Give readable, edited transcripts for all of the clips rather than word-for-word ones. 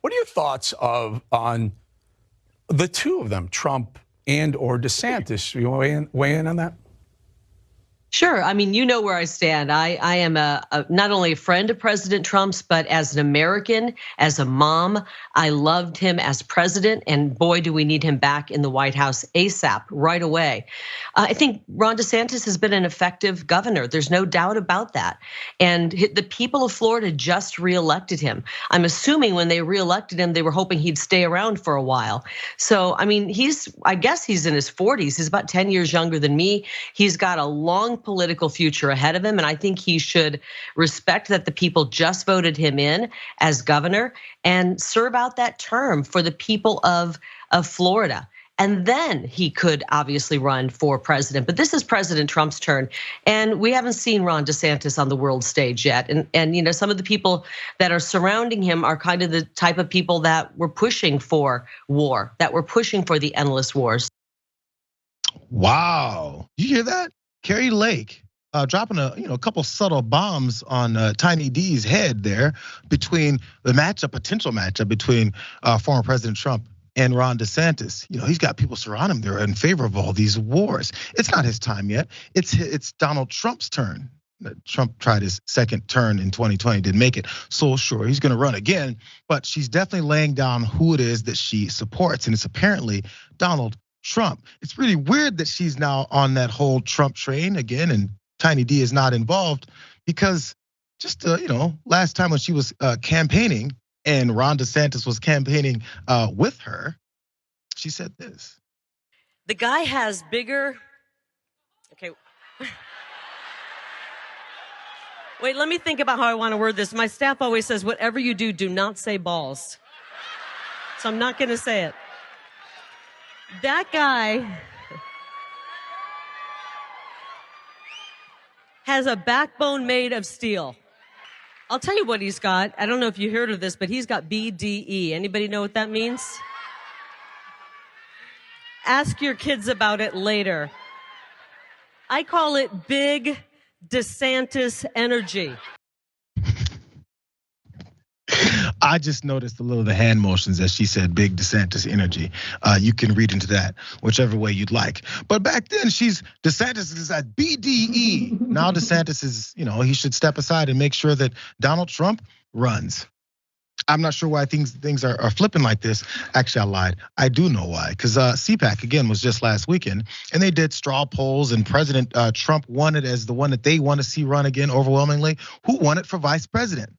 What are your thoughts on the two of them, Trump and or DeSantis? You want to weigh in on that? Sure. I mean, you know where I stand. I am not only a friend of President Trump's, but as an American, as a mom, I loved him as president. And boy, do we need him back in the White House ASAP, right away. I think Ron DeSantis has been an effective governor. There's no doubt about that. And the people of Florida just reelected him. I'm assuming when they reelected him, they were hoping he'd stay around for a while. So, I mean, I guess he's in his 40s. He's about 10 years younger than me. He's got a long political future ahead of him. And I think he should respect that the people just voted him in as governor and serve out that term for the people of Florida. And then he could obviously run for president. But this is President Trump's turn. And we haven't seen Ron DeSantis on the world stage yet. And some of the people that are surrounding him are kind of the type of people that were pushing for war, that were pushing for the endless wars. Wow, you hear that? Kari Lake dropping a couple subtle bombs on Tiny D's head there between the potential matchup between former President Trump and Ron DeSantis. He's got people surrounding him. They're in favor of all these wars. It's not his time yet. It's Donald Trump's turn. Trump tried his second turn in 2020, didn't make it. So sure, he's gonna run again, but she's definitely laying down who it is that she supports, and it's apparently Donald Trump. It's really weird that she's now on that whole Trump train again, and Tiny D is not involved because just last time when she was campaigning and Ron DeSantis was campaigning with her, she said this. The guy has bigger. Okay. Wait, let me think about how I want to word this. My staff always says, whatever you do, do not say balls. So I'm not going to say it. That guy has a backbone made of steel. I'll tell you what he's got. I don't know if you heard of this, but he's got BDE. Anybody know what that means? Ask your kids about it later. I call it Big DeSantis energy. I just noticed a little of the hand motions as she said Big DeSantis energy. You can read into that whichever way you'd like. But back then DeSantis is at BDE. Now DeSantis is, he should step aside and make sure that Donald Trump runs. I'm not sure why things are flipping like this. Actually, I lied. I do know why. Because CPAC again was just last weekend, and they did straw polls, and President Trump won it as the one that they want to see run again overwhelmingly. Who won it for vice president?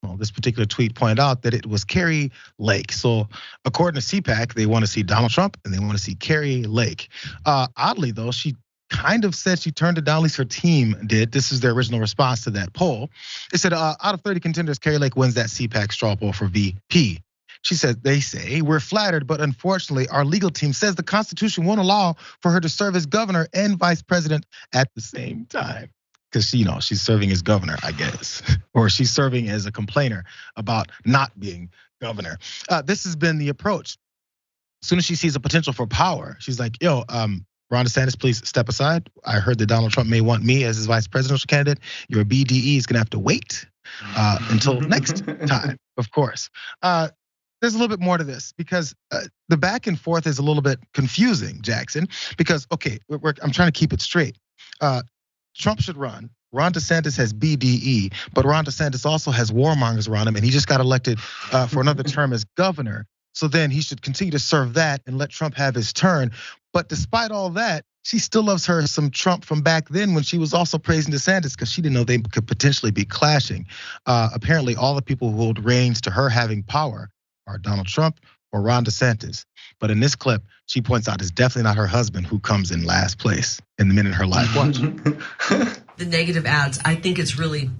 Well, this particular tweet pointed out that it was Kari Lake. So according to CPAC, they want to see Donald Trump and they want to see Kari Lake. Oddly though, she kind of said she turned it down, at least her team did. This is their original response to that poll. It said out of 30 contenders, Kari Lake wins that CPAC straw poll for VP. She said, they say, we're flattered, but unfortunately our legal team says the Constitution won't allow for her to serve as governor and vice president at the same time. Because she's serving as governor, I guess, or she's serving as a complainer about not being governor. This has been the approach. As soon as she sees a potential for power, she's like, Ron DeSantis, please step aside. I heard that Donald Trump may want me as his vice presidential candidate. Your BDE is gonna have to wait until next time, of course. There's a little bit more to this because the back and forth is a little bit confusing, Jackson, because, okay, I'm trying to keep it straight. Trump should run. Ron DeSantis has BDE, but Ron DeSantis also has warmongers around him, and he just got elected for another term as governor. So then he should continue to serve that and let Trump have his turn. But despite all that, she still loves her some Trump from back then when she was also praising DeSantis because she didn't know they could potentially be clashing. Apparently, all the people who hold reins to her having power are Donald Trump or Ron DeSantis. But in this clip, she points out it's definitely not her husband who comes in last place in the minute her life. Watch. The negative ads, I think it's really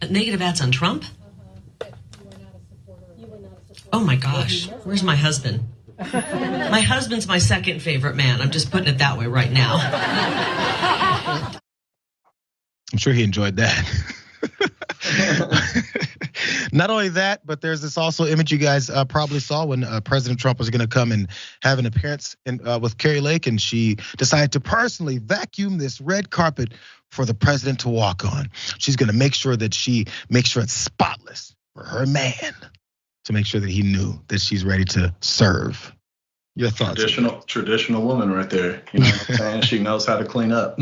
negative ads on Trump. Oh my gosh, where's my husband? My husband's my second favorite man. I'm just putting it that way right now. I'm sure he enjoyed that. Not only that, but there's this also image you guys probably saw when President Trump was going to come and have an appearance with Kari Lake, and she decided to personally vacuum this red carpet for the president to walk on. She's going to make sure that she makes sure it's spotless for her man. to make sure that he knew that she's ready to serve. Your thoughts? Traditional woman right there. You know what I'm saying? She knows how to clean up.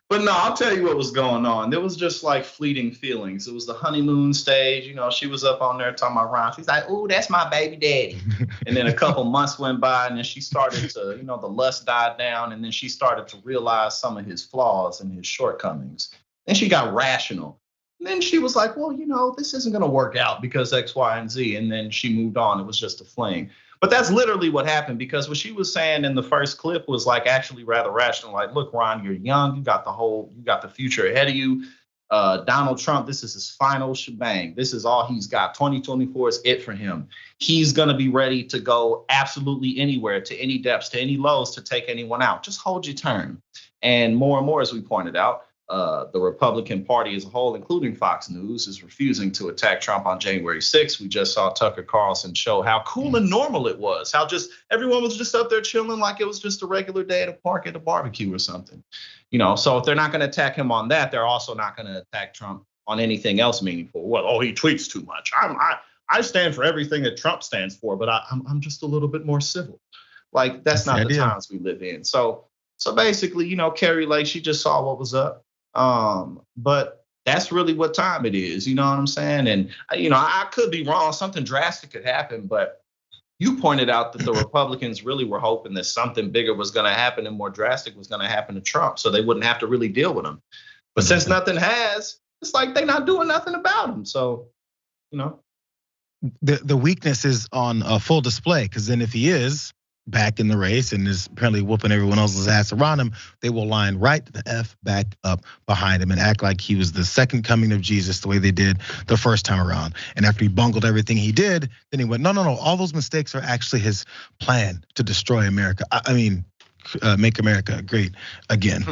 But no, I'll tell you what was going on. There was just like fleeting feelings. It was the honeymoon stage. You know, she was up on there talking about Ron. She's like, "Oh, that's my baby daddy." And then a couple months went by, and then she started to, the lust died down, and then she started to realize some of his flaws and his shortcomings. Then she got rational. And then she was like, "Well, this isn't going to work out because X, Y, and Z." And then she moved on. It was just a fling. But that's literally what happened, because what she was saying in the first clip was like actually rather rational. Like, look, Ron, you're young. You got the future ahead of you. Donald Trump, this is his final shebang. This is all he's got. 2024 is it for him. He's going to be ready to go absolutely anywhere, to any depths, to any lows, to take anyone out. Just hold your turn. And more, as we pointed out, the Republican Party as a whole, including Fox News, is refusing to attack Trump on January 6th. We just saw Tucker Carlson show how cool and normal it was, how just everyone was just up there chilling like it was just a regular day at a park at a barbecue or something. So if they're not going to attack him on that, they're also not going to attack Trump on anything else meaningful. Well, he tweets too much. I stand for everything that Trump stands for, but I'm just a little bit more civil. Like, that's not the times we live in. So basically, Kari Lake, she just saw what was up. But that's really what time it is, you know what I'm saying? And, I could be wrong. Something drastic could happen, but you pointed out that the Republicans really were hoping that something bigger was going to happen and more drastic was going to happen to Trump, so they wouldn't have to really deal with him. But since nothing has, it's like they're not doing nothing about him. So, The weakness is on full display, because then if he is back in the race and is apparently whooping everyone else's ass around him, they will line right the F back up behind him and act like he was the second coming of Jesus, the way they did the first time around. And after he bungled everything he did, then he went, no, all those mistakes are actually his plan to destroy America. Make America great again.